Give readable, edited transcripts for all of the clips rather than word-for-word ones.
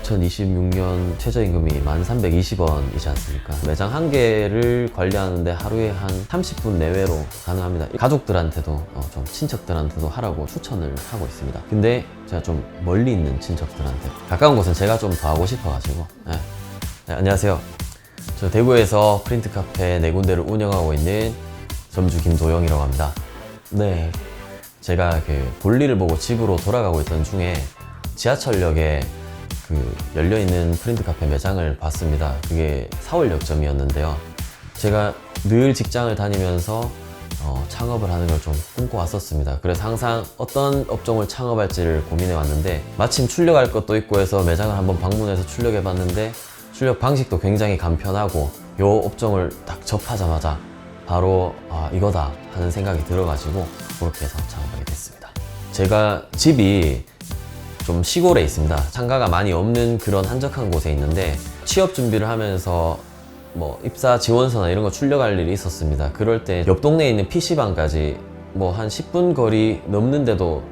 2026년 최저임금이 1320원이지 않습니까? 매장 한 개를 관리하는데 하루에 한 30분 내외로 가능합니다. 가족들한테도 좀 친척들한테도 하라고 추천을 하고 있습니다. 근데 제가 좀 멀리 있는 친척들한테, 가까운 곳은 제가 좀 더 하고 싶어가지고. 네, 안녕하세요. 저 대구에서 프린트 카페 4군데를 운영하고 있는 점주 김도영이라고 합니다. 네, 제가 볼일을 보고 집으로 돌아가고 있던 중에 지하철역에 열려있는 프린트 카페 매장을 봤습니다. 그게 사월역점이었는데요. 제가 늘 직장을 다니면서 창업을 하는 걸 좀 꿈꿔왔었습니다. 그래서 항상 어떤 업종을 창업할지를 고민해 왔는데, 마침 출력할 것도 있고 해서 매장을 한번 방문해서 출력해 봤는데, 출력 방식도 굉장히 간편하고 이 업종을 딱 접하자마자 바로 이거다 하는 생각이 들어가지고 그렇게 해서 창업하게 됐습니다. 제가 집이 좀 시골에 있습니다. 상가가 많이 없는 그런 한적한 곳에 있는데, 취업 준비를 하면서 뭐 입사 지원서나 이런 거 출력할 일이 있었습니다. 그럴 때 옆 동네에 있는 PC방까지 뭐 한 10분 거리 넘는데도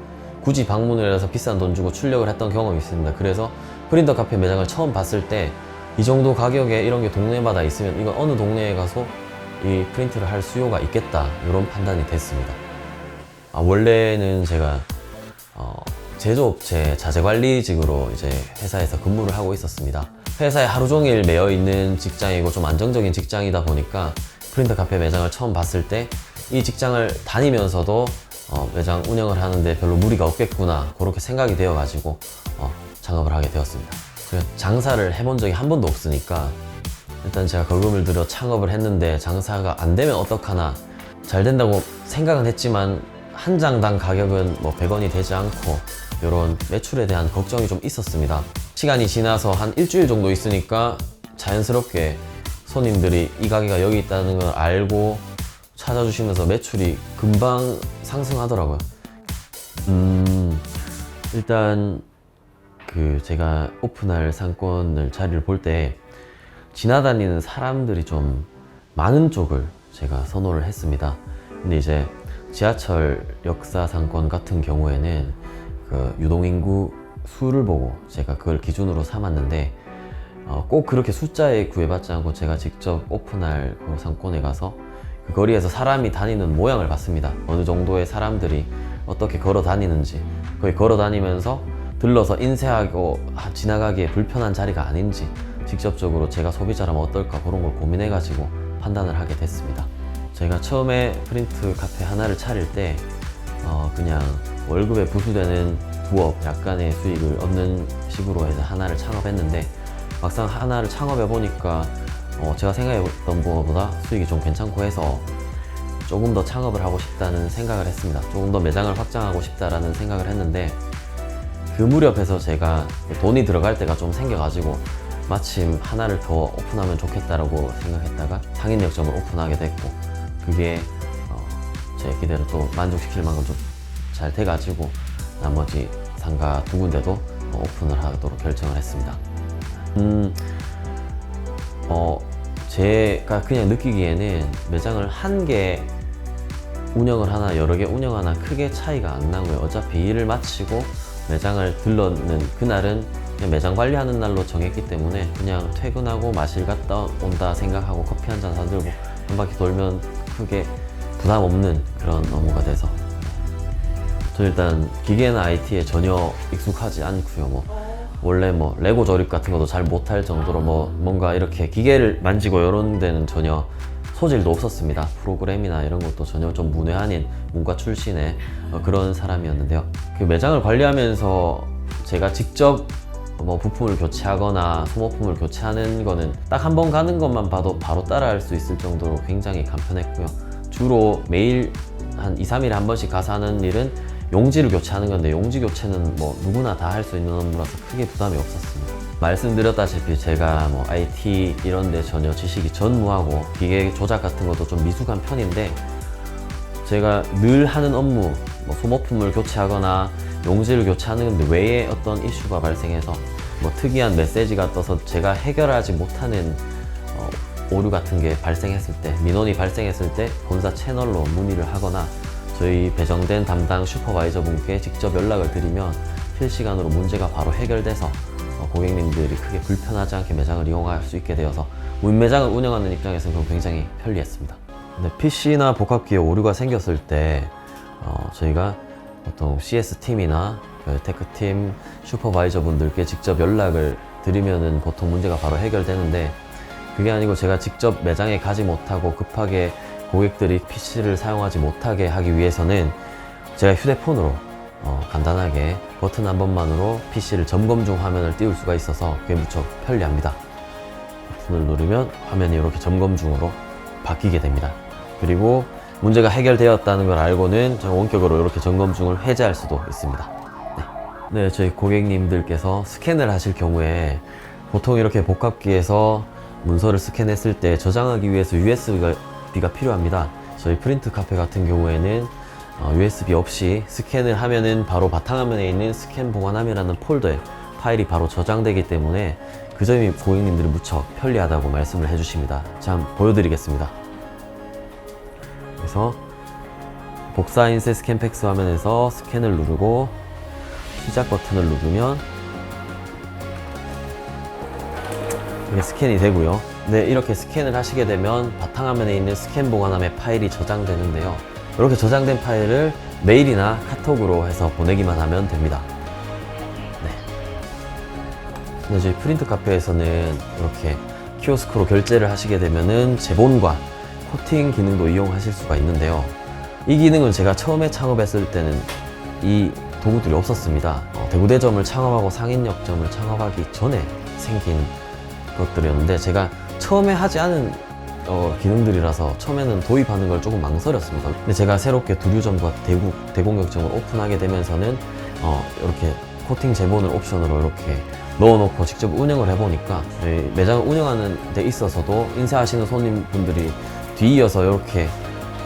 굳이 방문을 해서 비싼 돈 주고 출력을 했던 경험이 있습니다. 그래서 프린터 카페 매장을 처음 봤을 때 이 정도 가격에 이런 게 동네마다 있으면 이건 어느 동네에 가서 이 프린트를 할 수요가 있겠다, 이런 판단이 됐습니다. 원래는 제가 제조업체 자재관리직으로 이제 회사에서 근무를 하고 있었습니다. 회사에 하루 종일 매여 있는 직장이고 좀 안정적인 직장이다 보니까 프린터 카페 매장을 처음 봤을 때 이 직장을 다니면서도 매장 운영을 하는데 별로 무리가 없겠구나, 그렇게 생각이 되어 가지고 창업을 하게 되었습니다. 제가 장사를 해본 적이 한 번도 없으니까 일단 제가 거금을 들여 창업을 했는데 장사가 안 되면 어떡하나, 잘 된다고 생각은 했지만 한 장당 가격은 뭐 100원이 되지 않고 이런 매출에 대한 걱정이 좀 있었습니다. 시간이 지나서 한 일주일 정도 있으니까 자연스럽게 손님들이 이 가게가 여기 있다는 걸 알고 찾아주시면서 매출이 금방 상승하더라고요. 일단 제가 오픈할 상권을 자리를 볼 때 지나다니는 사람들이 좀 많은 쪽을 제가 선호를 했습니다. 근데 이제 지하철 역사 상권 같은 경우에는 유동인구 수를 보고 제가 그걸 기준으로 삼았는데, 꼭 그렇게 숫자에 구애받지 않고 제가 직접 오픈할 그 상권에 가서 그 거리에서 사람이 다니는 모양을 봤습니다. 어느 정도의 사람들이 어떻게 걸어 다니는지, 거기 걸어 다니면서 들러서 인쇄하고 지나가기에 불편한 자리가 아닌지 직접적으로 제가 소비자라면 어떨까, 그런 걸 고민해 가지고 판단을 하게 됐습니다. 제가 처음에 프린트 카페 하나를 차릴 때 그냥 월급에 부수되는 부업, 약간의 수익을 얻는 식으로 해서 하나를 창업했는데, 막상 하나를 창업해 보니까 제가 생각했던 것보다 수익이 좀 괜찮고 해서 조금 더 창업을 하고 싶다는 생각을 했습니다. 조금 더 매장을 확장하고 싶다라는 생각을 했는데, 그 무렵에서 제가 돈이 들어갈 때가 좀 생겨가지고 마침 하나를 더 오픈하면 좋겠다라고 생각했다가 상인역점을 오픈하게 됐고, 그게 제 기대를 또 만족시킬 만큼 좀 잘 돼가지고 나머지 상가 2군데도 오픈을 하도록 결정을 했습니다. 제가 그냥 느끼기에는 매장을 한 개 운영을 하나 여러 개 운영하나 크게 차이가 안 나고요. 어차피 일을 마치고 매장을 들렀는 그날은 그냥 매장 관리하는 날로 정했기 때문에 그냥 퇴근하고 마실 갔다 온다 생각하고 커피 한 잔 사들고 한 바퀴 돌면 크게 부담 없는 그런 업무가 돼서, 저 일단 기계나 IT에 전혀 익숙하지 않고요. 원래 레고 조립 같은 것도 잘 못할 정도로 뭔가 이렇게 기계를 만지고 이런 데는 전혀 소질도 없었습니다. 프로그램이나 이런 것도 전혀 좀 문외한인 문과 출신의 그런 사람이었는데요. 그 매장을 관리하면서 제가 직접 부품을 교체하거나 소모품을 교체하는 거는 딱 한 번 가는 것만 봐도 바로 따라할 수 있을 정도로 굉장히 간편했고요. 주로 매일 한 2, 3일에 한 번씩 가서 하는 일은 용지를 교체하는 건데, 용지 교체는 누구나 다 할 수 있는 업무라서 크게 부담이 없었습니다. 말씀드렸다시피 제가 IT 이런 데 전혀 지식이 전무하고 기계 조작 같은 것도 좀 미숙한 편인데, 제가 늘 하는 업무, 소모품을 교체하거나 용지를 교체하는 데 외에 어떤 이슈가 발생해서 특이한 메시지가 떠서 제가 해결하지 못하는 오류 같은 게 발생했을 때, 민원이 발생했을 때 본사 채널로 문의를 하거나 저희 배정된 담당 슈퍼바이저 분께 직접 연락을 드리면 실시간으로 문제가 바로 해결돼서 고객님들이 크게 불편하지 않게 매장을 이용할 수 있게 되어서 무인 매장을 운영하는 입장에서는 굉장히 편리했습니다. 근데 PC나 복합기에 오류가 생겼을 때 저희가 보통 CS팀이나 테크팀 슈퍼바이저 분들께 직접 연락을 드리면은 보통 문제가 바로 해결되는데, 그게 아니고 제가 직접 매장에 가지 못하고 급하게 고객들이 PC를 사용하지 못하게 하기 위해서는 제가 휴대폰으로 간단하게 버튼 한 번만으로 PC를 점검 중 화면을 띄울 수가 있어서 그게 무척 편리합니다. 버튼을 누르면 화면이 이렇게 점검 중으로 바뀌게 됩니다. 그리고 문제가 해결되었다는 걸 알고는 원격으로 이렇게 점검 중을 해제할 수도 있습니다. 네, 저희 고객님들께서 스캔을 하실 경우에 보통 이렇게 복합기에서 문서를 스캔했을 때 저장하기 위해서 USB가 필요합니다. 저희 프린트 카페 같은 경우에는 USB 없이 스캔을 하면은 바로 바탕화면에 있는 스캔 보관함이라는 폴더에 파일이 바로 저장되기 때문에 그 점이 고객님들이 무척 편리하다고 말씀을 해주십니다. 자, 한번 보여드리겠습니다. 그래서 복사 인쇄 스캔 팩스 화면에서 스캔을 누르고 시작 버튼을 누르면 이게 스캔이 되고요. 네, 이렇게 스캔을 하시게 되면 바탕화면에 있는 스캔 보관함에 파일이 저장되는데요. 이렇게 저장된 파일을 메일이나 카톡으로 해서 보내기만 하면 됩니다. 네. 저희 프린트 카페에서는 이렇게 키오스크로 결제를 하시게 되면은 제본과 코팅 기능도 이용하실 수가 있는데요. 이 기능은 제가 처음에 창업했을 때는 이 도구들이 없었습니다. 대구대점을 창업하고 상인역점을 창업하기 전에 생긴 것들이었는데, 제가 처음에 하지 않은 기능들이라서 처음에는 도입하는 걸 조금 망설였습니다. 근데 제가 새롭게 두류점과 대공역점을 오픈하게 되면서는 이렇게 코팅 제본을 옵션으로 이렇게 넣어놓고 직접 운영을 해보니까 매장을 운영하는 데 있어서도 인쇄하시는 손님분들이 뒤이어서 이렇게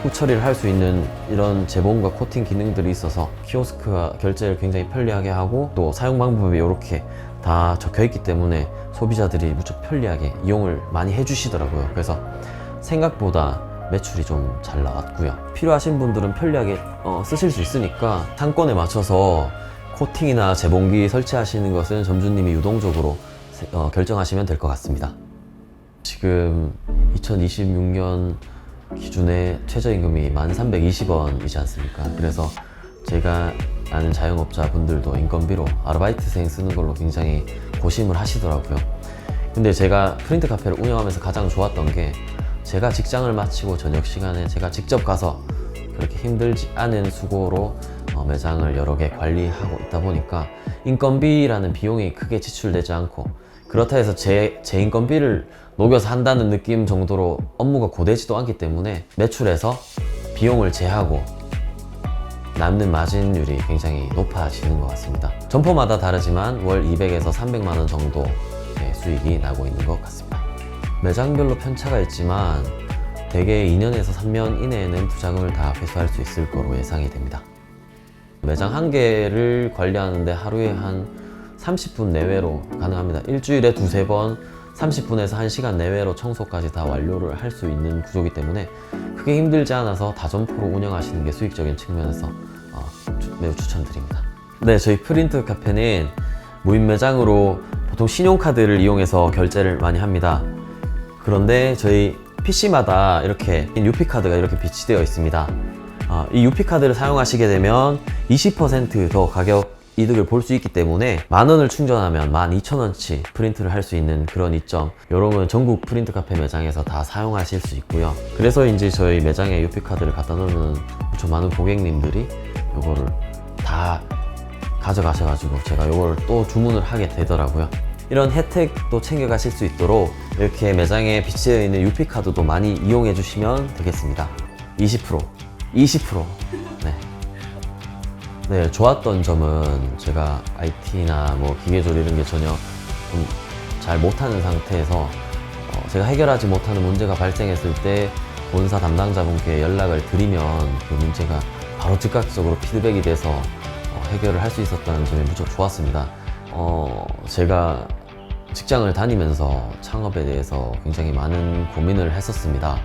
후처리를 할 수 있는 이런 제본과 코팅 기능들이 있어서 키오스크가 결제를 굉장히 편리하게 하고, 또 사용 방법이 이렇게 다 적혀 있기 때문에 소비자들이 무척 편리하게 이용을 많이 해주시더라고요. 그래서 생각보다 매출이 좀 잘 나왔고요. 필요하신 분들은 편리하게 쓰실 수 있으니까 상권에 맞춰서 코팅이나 재봉기 설치하시는 것은 점주님이 유동적으로 결정하시면 될 것 같습니다. 지금 2026년 기준에 최저임금이 1320원이지 않습니까? 그래서 제가 아는 자영업자 분들도 인건비로 아르바이트생 쓰는 걸로 굉장히 고심을 하시더라고요. 근데 제가 프린트 카페를 운영하면서 가장 좋았던 게, 제가 직장을 마치고 저녁 시간에 제가 직접 가서 그렇게 힘들지 않은 수고로 매장을 여러 개 관리하고 있다 보니까 인건비라는 비용이 크게 지출되지 않고, 그렇다 해서 제 인건비를 녹여서 한다는 느낌 정도로 업무가 고되지도 않기 때문에 매출에서 비용을 제하고 남는 마진율이 굉장히 높아지는 것 같습니다. 점포마다 다르지만 월 200에서 300만 원 정도 수익이 나고 있는 것 같습니다. 매장별로 편차가 있지만 대개 2년에서 3년 이내에는 부자금을 다 회수할 수 있을 거로 예상이 됩니다. 매장 한 개를 관리하는데 하루에 한 30분 내외로 가능합니다. 일주일에 두세 번 30분에서 1시간 내외로 청소까지 다 완료를 할 수 있는 구조이기 때문에 크게 힘들지 않아서 다점포로 운영하시는 게 수익적인 측면에서 매우 추천드립니다. 네, 저희 프린트 카페는 무인 매장으로 보통 신용카드를 이용해서 결제를 많이 합니다. 그런데 저희 PC마다 이렇게 UP카드가 이렇게 비치되어 있습니다. 이 UP카드를 사용하시게 되면 20% 더 가격 이득을 볼 수 있기 때문에 10,000원을 충전하면 12,000원치 프린트를 할 수 있는 그런 이점, 요런 전국 프린트 카페 매장에서 다 사용하실 수 있고요. 그래서 이제 저희 매장에 UP카드를 갖다 놓는 좀 많은 고객님들이 요거를 다 가져가셔가지고 제가 요거를 또 주문을 하게 되더라고요. 이런 혜택도 챙겨가실 수 있도록 이렇게 매장에 비치되어 있는 UP카드도 많이 이용해 주시면 되겠습니다. 20%. 네, 좋았던 점은 제가 IT나 뭐 기계조리 이런 게 전혀 좀 잘 못하는 상태에서 제가 해결하지 못하는 문제가 발생했을 때 본사 담당자분께 연락을 드리면 그 문제가 바로 즉각적으로 피드백이 돼서 해결을 할 수 있었다는 점이 무척 좋았습니다. 제가 직장을 다니면서 창업에 대해서 굉장히 많은 고민을 했었습니다.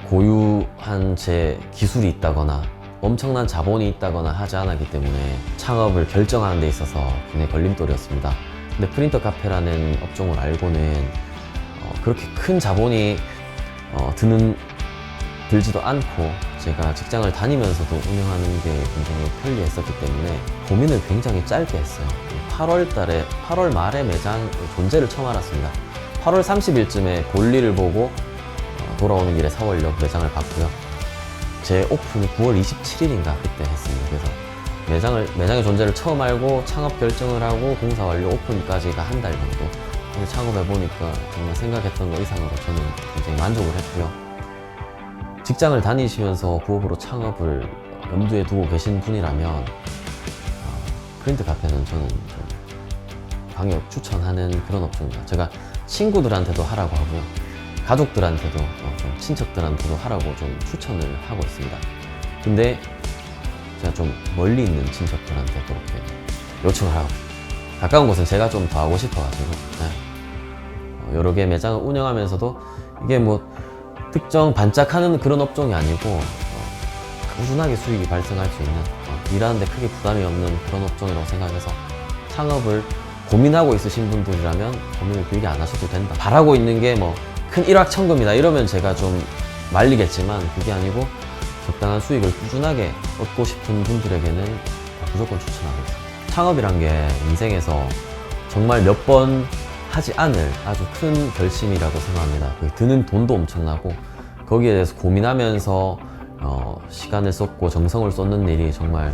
고유한 제 기술이 있다거나 엄청난 자본이 있다거나 하지 않았기 때문에 창업을 결정하는 데 있어서 굉장히 걸림돌이었습니다. 근데 프린터 카페라는 업종을 알고는 그렇게 큰 자본이 들지도 않고 제가 직장을 다니면서도 운영하는 게 굉장히 편리했었기 때문에 고민을 굉장히 짧게 했어요. 8월 말에 매장 존재를 처음 알았습니다. 8월 30일쯤에 볼일을 보고 돌아오는 길에 4월역 매장을 봤고요. 제 오픈이 9월 27일인가 그때 했습니다. 그래서 매장의 존재를 처음 알고 창업 결정을 하고 공사 완료 오픈까지가 한 달 정도. 근데 창업해 보니까 정말 생각했던 것 이상으로 저는 굉장히 만족을 했고요. 직장을 다니시면서 부업으로 창업을 염두에 두고 계신 분이라면 프린트 카페는 저는 좀 강력 추천하는 그런 업종입니다. 제가 친구들한테도 하라고 하고요. 가족들한테도 좀 친척들한테도 하라고 좀 추천을 하고 있습니다. 근데 제가 좀 멀리 있는 친척들한테 그렇게 요청을 하고 가까운 곳은 제가 좀 더 하고 싶어가지고 여러 개 매장을 운영하면서도 이게 뭐 특정 반짝하는 그런 업종이 아니고 꾸준하게 수익이 발생할 수 있는 일하는데 크게 부담이 없는 그런 업종이라고 생각해서 창업을 고민하고 있으신 분들이라면 고민을 길게 안 하셔도 된다. 바라고 있는 게 뭐 큰 일확천금이다 이러면 제가 좀 말리겠지만 그게 아니고 적당한 수익을 꾸준하게 얻고 싶은 분들에게는 무조건 추천하고 있습니다. 창업이란 게 인생에서 정말 몇 번 하지 않을 아주 큰 결심이라고 생각합니다. 드는 돈도 엄청나고 거기에 대해서 고민하면서 시간을 쏟고 정성을 쏟는 일이 정말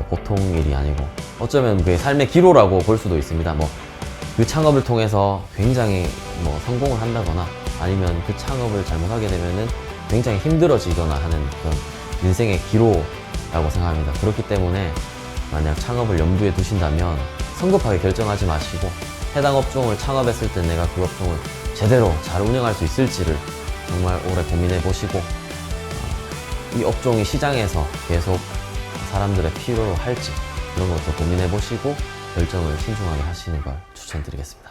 보통 일이 아니고 어쩌면 그게 삶의 기로라고 볼 수도 있습니다. 뭐 그 창업을 통해서 굉장히 뭐 성공을 한다거나 아니면 그 창업을 잘못하게 되면은 굉장히 힘들어지거나 하는 그런 인생의 기로라고 생각합니다. 그렇기 때문에 만약 창업을 염두에 두신다면 성급하게 결정하지 마시고 해당 업종을 창업했을 때 내가 그 업종을 제대로 잘 운영할 수 있을지를 정말 오래 고민해 보시고 이 업종이 시장에서 계속 사람들의 필요로 할지 그런 것도 고민해 보시고 결정을 신중하게 하시는 걸 추천드리겠습니다.